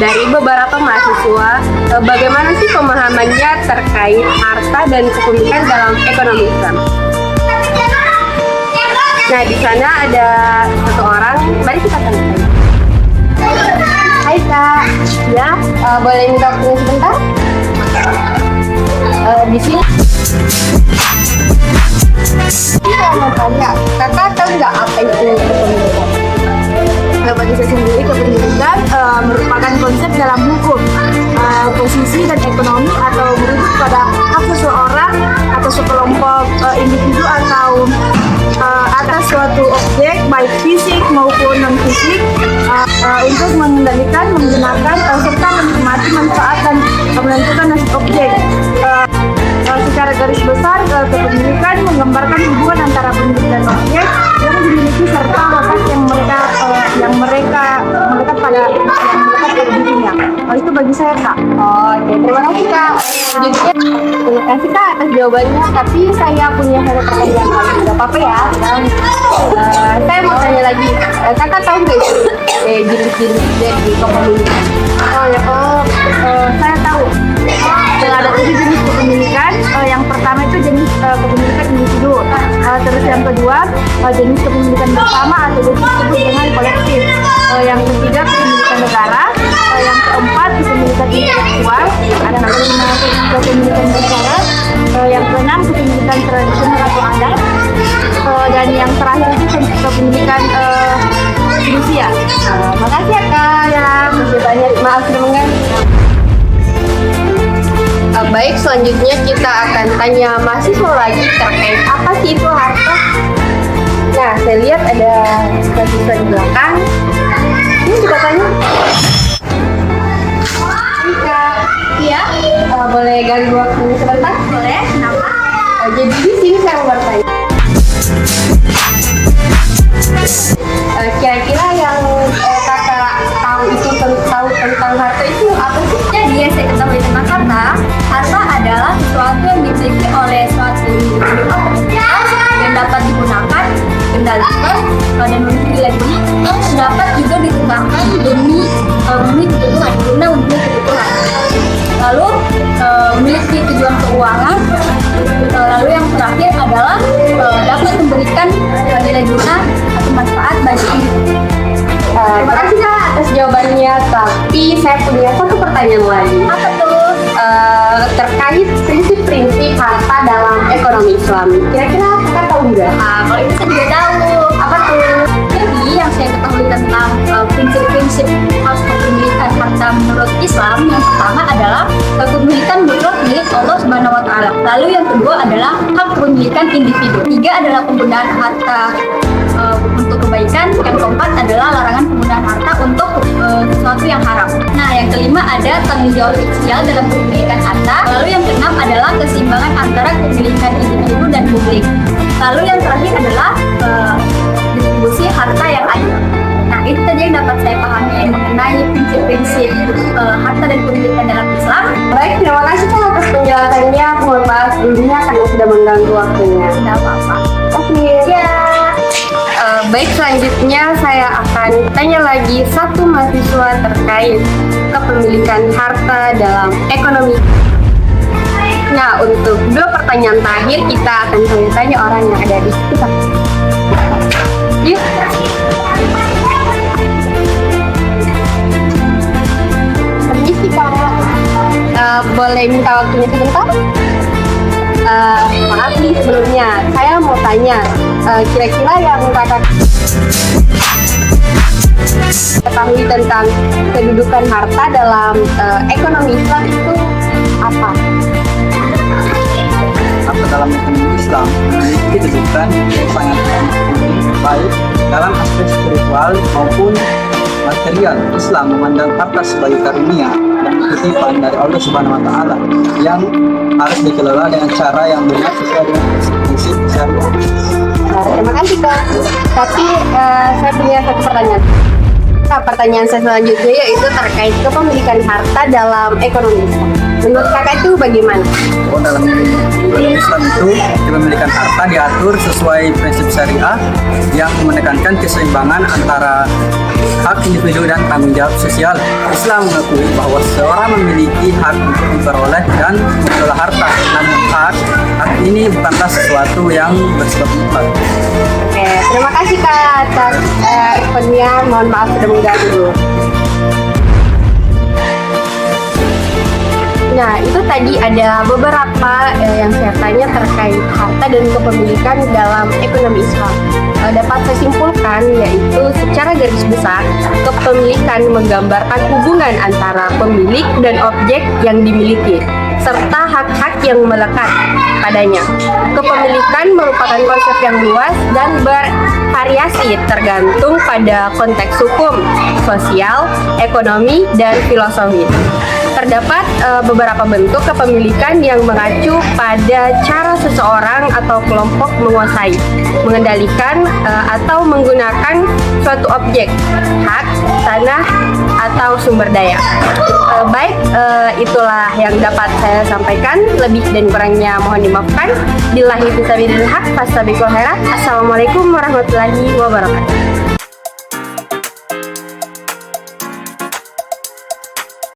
dari beberapa mahasiswa bagaimana sih pemahamannya terkait harta dan kepemilikan dalam ekonomi Islam. Nah, di sana ada satu orang, mari kita tanya. Hai Kak, ya boleh minta waktunya sebentar? Di sini saya mau tanya, kakak tahu nggak apa itu kepemilikan? Bagi saya sendiri, kepemilikan merupakan konsep dalam hukum, posisi dan ekonomi atau merujuk pada hak seseorang atau sekelompok individu atau atas suatu objek baik fisik maupun non fisik untuk mengendalikan, menggunakan serta menikmati manfaat dan menentukan nasib objek. Secara garis besar, kepemilikan menggambarkan hubungan antara pemilik dan objek yang dimiliki serta hak yang mereka melekat pada dirinya. Itu bagi saya, Kak. Oke, terima kasih, Kak. Selanjutnya, terima kasih, Kak, atas jawabannya. Tapi saya punya satu pertanyaan lagi. Gak apa-apa ya. Saya mau tanya lagi. Kakak tahu nggak itu jenis-jenis dari kepemilikan? Saya tahu. Ada 7 jenis kepemilikan. Yang pertama itu jenis kepemilikan individu. Terus yang kedua jenis kepemilikan bersama atau disebut dengan kolektif. Yang ketiga kepemilikan negara. Yang keempat kepemilikan intelektual. Ada namanya kepemilikan negara. Yang keenam kepemilikan tradisional atau adat. Dan yang terakhir itu kepemilikan manusia. Makasih ya Kak. Ya, masih banyak. Maaf sudah mengganggu. Baik, selanjutnya kita akan tanya mahasiswa lagi terkait apa sih itu harta. Nah, saya lihat ada mahasiswa di belakang. Ini kita tanya. Kak, iya? Boleh ganggu waktu sebentar? Boleh, kenapa? Jadi di sini saya mau bertanya. Kira-kira yang kakak tahu tentang harta itu apa sih? Jadi yang saya ketahui tentang harta adalah sesuatu yang dimiliki oleh suatu individu atau komunitas yang dapat digunakan, dikendalikan, dan memiliki lagi dapat juga ditukarkan demi memenuhi kebutuhan, guna untuk kebutuhan. Lalu memiliki tujuan keuangan. Lalu yang terakhir adalah dapat memberikan nilai guna atau manfaat bagi individu. Terima kasih Kak atas jawabannya. Tapi saya punya satu pertanyaan lagi. Apa tuh? Terkait prinsip-prinsip harta dalam ekonomi Islam. Kira-kira kakak tahu nggak? Kalau itu saya juga tahu. Apa tuh? Jadi yang saya ketahui tentang prinsip-prinsip hak kepemilikan harta menurut Islam, yang pertama adalah kepemilikan mutlak milik Allah Subhanahu Wa Taala. Lalu yang kedua adalah hak kepemilikan individu. Tiga adalah penggunaan harta untuk kebaikan. Yang keempat adalah larangan penggunaan harta untuk sesuatu yang haram. Nah, yang kelima ada tanggung jawab sosial dalam kepemilikan harta. Lalu yang keenam adalah keseimbangan antara kepemilikan individu dan publik. Lalu yang terakhir adalah distribusi harta yang adil. Nah, itu saja yang dapat saya pahami mengenai prinsip-prinsip harta dan kepemilikan dalam Islam. Baik, terima kasih Kak atas penjelasannya. Mohon maaf sebelumnya karena sudah mengganggu waktunya. Tidak apa-apa. Oke. Ya. Baik, selanjutnya saya akan tanya lagi satu mahasiswa terkait kepemilikan harta dalam ekonomi. Nah, untuk dua pertanyaan terakhir kita akan tanya orang yang ada di sekitar. Yuk. Permisi Kak. Boleh minta waktunya sebentar? Maaf nih sebelumnya, saya mau tanya, kira-kira yang kakak ketahui tentang kedudukan harta dalam ekonomi Islam itu apa? Harta dalam ekonomi Islam memiliki kedudukan yang sangat penting baik dalam aspek spiritual maupun material. Islam memandang harta sebagai karunia dan titipan dari Allah Subhanahu Wa Taala yang harus dikelola dengan cara yang benar sesuai dengan prinsip syariat. Terima kasih Kak. Tapi saya punya satu pertanyaan. Pertanyaan saya selanjutnya yaitu terkait kepemilikan harta dalam ekonomi Islam. Menurut kakak itu bagaimana? Dalam Islam itu kepemilikan harta diatur sesuai prinsip syariah yang menekankan keseimbangan antara hak individu dan tanggung jawab sosial. Islam mengakui bahwa seseorang memiliki hak untuk memperoleh dan mengelola harta, namun hak ini bukanlah sesuatu yang bersifat mutlak. Oke, terima kasih Kak atas responnya. Mohon maaf sudah mengganggu. Nah, itu tadi ada beberapa yang saya tanya terkait harta dan kepemilikan dalam ekonomi Islam. Dapat saya simpulkan yaitu secara garis besar, kepemilikan menggambarkan hubungan antara pemilik dan objek yang dimiliki, serta hak-hak yang melekat padanya. Kepemilikan merupakan konsep yang luas dan bervariasi tergantung pada konteks hukum, sosial, ekonomi, dan filosofi. Terdapat beberapa bentuk kepemilikan yang mengacu pada cara seseorang atau kelompok menguasai, mengendalikan, atau menggunakan suatu objek, hak, tanah, atau sumber daya. Baik, itulah yang dapat saya sampaikan. Lebih dan kurangnya mohon dimaafkan. Billahi fisabilil haq, fastabiqul khairat. Assalamualaikum warahmatullahi wabarakatuh.